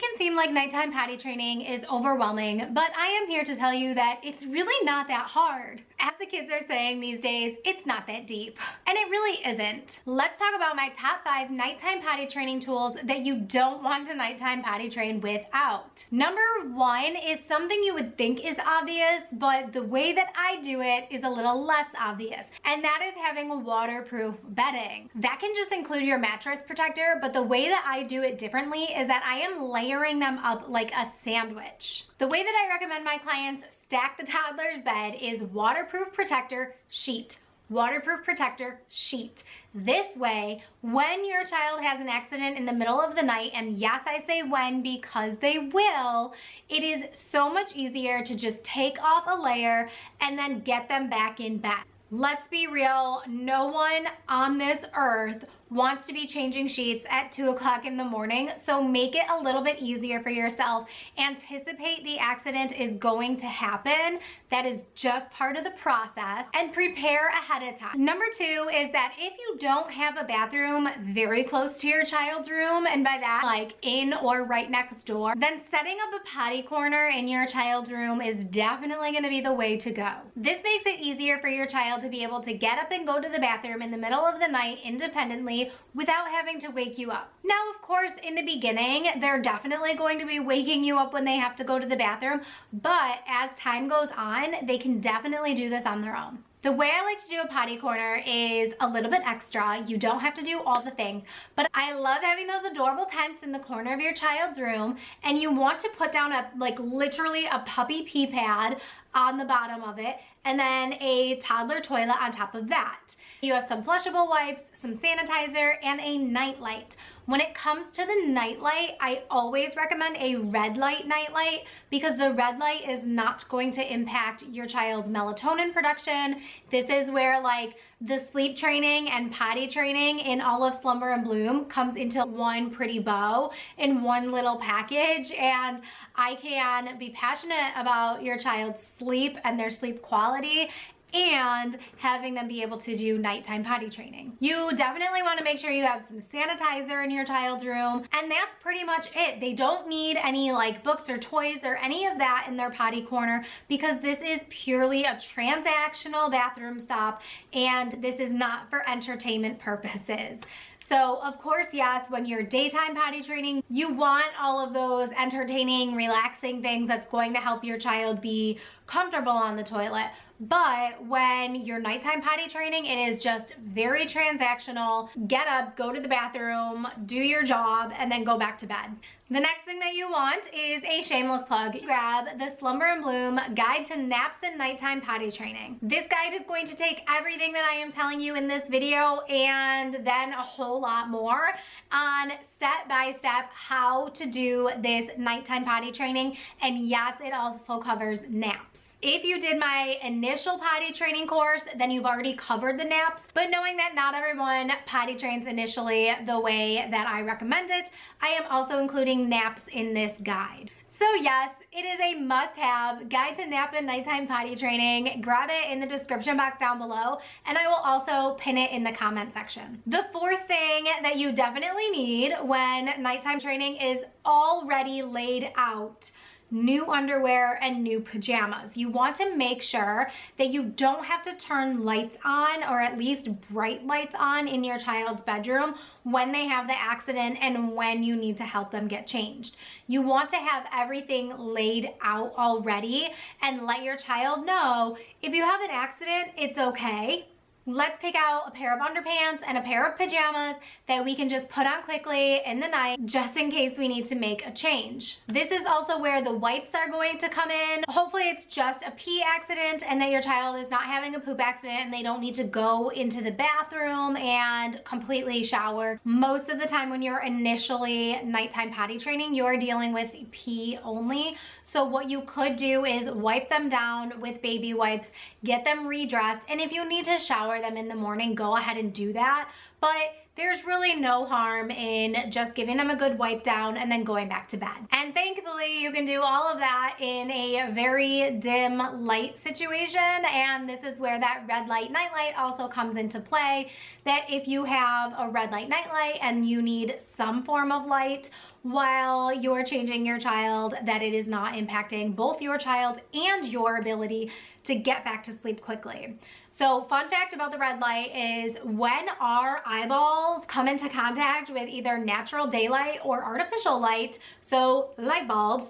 can seem like nighttime potty training is overwhelming, but I am here to tell you that it's really not that hard. As the kids are saying these days, it's not that deep. And it really isn't. Let's talk about my top 5 nighttime potty training tools that you don't want to nighttime potty train without. Number 1 is something you would think is obvious, but the way that I do it is a little less obvious, and that is having waterproof bedding. That can just include your mattress protector, but the way that I do it differently is that I am layering them up like a sandwich. The way that I recommend my clients stack the toddler's bed is waterproof protector sheet. Waterproof protector sheet. This way, when your child has an accident in the middle of the night, and yes, I say when because they will, it is so much easier to just take off a layer and then get them back in bed. Let's be real, no one on this earth wants to be changing sheets at 2 o'clock in the morning, so make it a little bit easier for yourself. Anticipate the accident is going to happen. That is just part of the process, and prepare ahead of time. Number 2 is that if you don't have a bathroom very close to your child's room, and by that like in or right next door, then setting up a potty corner in your child's room is definitely going to be the way to go. This makes it easier for your child to be able to get up and go to the bathroom in the middle of the night independently without having to wake you up. Now, of course, in the beginning, they're definitely going to be waking you up when they have to go to the bathroom, but as time goes on, they can definitely do this on their own. The way I like to do a potty corner is a little bit extra. You don't have to do all the things, but I love having those adorable tents in the corner of your child's room, and you want to put down literally a puppy pee pad on the bottom of it, and then a toddler toilet on top of that. You have some flushable wipes, some sanitizer, and a nightlight. When it comes to the nightlight, I always recommend a red light nightlight because the red light is not going to impact your child's melatonin production. This is where like the sleep training and potty training in all of Slumber and Bloom comes into one pretty bow in one little package, and I can be passionate about your child's sleep and their sleep quality and having them be able to do nighttime potty training. You definitely want to make sure you have some sanitizer in your child's room, and that's pretty much it. They don't need any like books or toys or any of that in their potty corner because this is purely a transactional bathroom stop, and this is not for entertainment purposes. So of course, yes, when you're daytime potty training, you want all of those entertaining, relaxing things that's going to help your child be comfortable on the toilet. But when you're nighttime potty training, it is just very transactional. Get up, go to the bathroom, do your job, and then go back to bed. The next thing that you want is a shameless plug. Grab the Slumber and Bloom Guide to Naps and Nighttime Potty Training. This guide is going to take everything that I am telling you in this video and then a whole lot more on step-by-step how to do this nighttime potty training. And yes, it also covers naps. If you did my initial potty training course, then you've already covered the naps, but knowing that not everyone potty trains initially the way that I recommend it, I am also including naps in this guide. So yes, it is a must-have guide to nap and nighttime potty training. Grab it in the description box down below, and I will also pin it in the comment section. The 4th thing that you definitely need when nighttime training is already laid out: new underwear and new pajamas. You want to make sure that you don't have to turn lights on, or at least bright lights on, in your child's bedroom when they have the accident and when you need to help them get changed. You want to have everything laid out already and let your child know if you have an accident, it's okay. Let's pick out a pair of underpants and a pair of pajamas that we can just put on quickly in the night just in case we need to make a change. This is also where the wipes are going to come in. Hopefully it's just a pee accident and that your child is not having a poop accident and they don't need to go into the bathroom and completely shower. Most of the time when you're initially nighttime potty training, you're dealing with pee only. So what you could do is wipe them down with baby wipes, get them redressed, and if you need to shower them in the morning, go ahead and do that. But there's really no harm in just giving them a good wipe down and then going back to bed. And thankfully, you can do all of that in a very dim light situation. And this is where that red light nightlight also comes into play, that if you have a red light nightlight and you need some form of light while you're changing your child, that it is not impacting both your child and your ability to get back to sleep quickly. So fun fact about the red light is when our eyeballs come into contact with either natural daylight or artificial light, so light bulbs,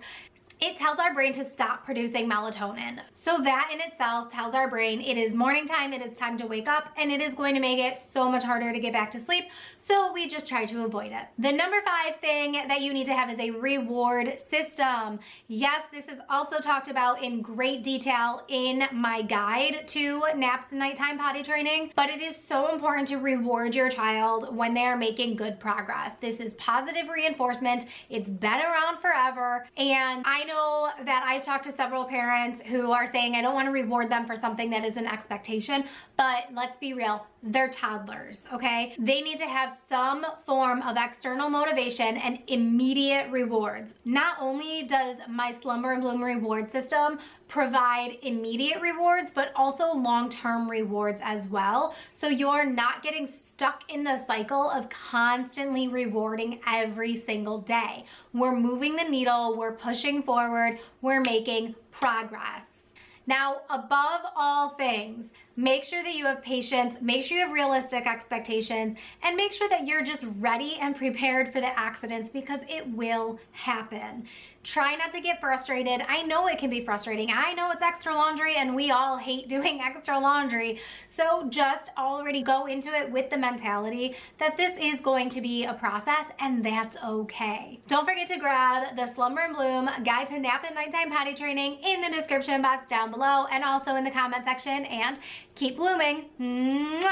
it tells our brain to stop producing melatonin. So that in itself tells our brain it is morning time, it is time to wake up, and it is going to make it so much harder to get back to sleep. So we just try to avoid it. The number 5 thing that you need to have is a reward system. Yes, this is also talked about in great detail in my guide to naps and nighttime potty training, but it is so important to reward your child when they are making good progress. This is positive reinforcement. It's been around forever, and I know that I've talked to several parents who are saying I don't want to reward them for something that is an expectation, but let's be real, they're toddlers, okay? They need to have some form of external motivation and immediate rewards. Not only does my Slumber and Bloom reward system provide immediate rewards, but also long-term rewards as well. So you're not getting stuck in the cycle of constantly rewarding every single day. We're moving the needle, we're pushing forward, we're making progress. Now, above all things, make sure that you have patience, make sure you have realistic expectations, and make sure that you're just ready and prepared for the accidents, because it will happen. Try not to get frustrated. I know it can be frustrating. I know it's extra laundry and we all hate doing extra laundry. So just already go into it with the mentality that this is going to be a process, and that's okay. Don't forget to grab the Slumber and Bloom Guide to Nap and Nighttime Potty Training in the description box down below and also in the comment section, and keep blooming. Mwah!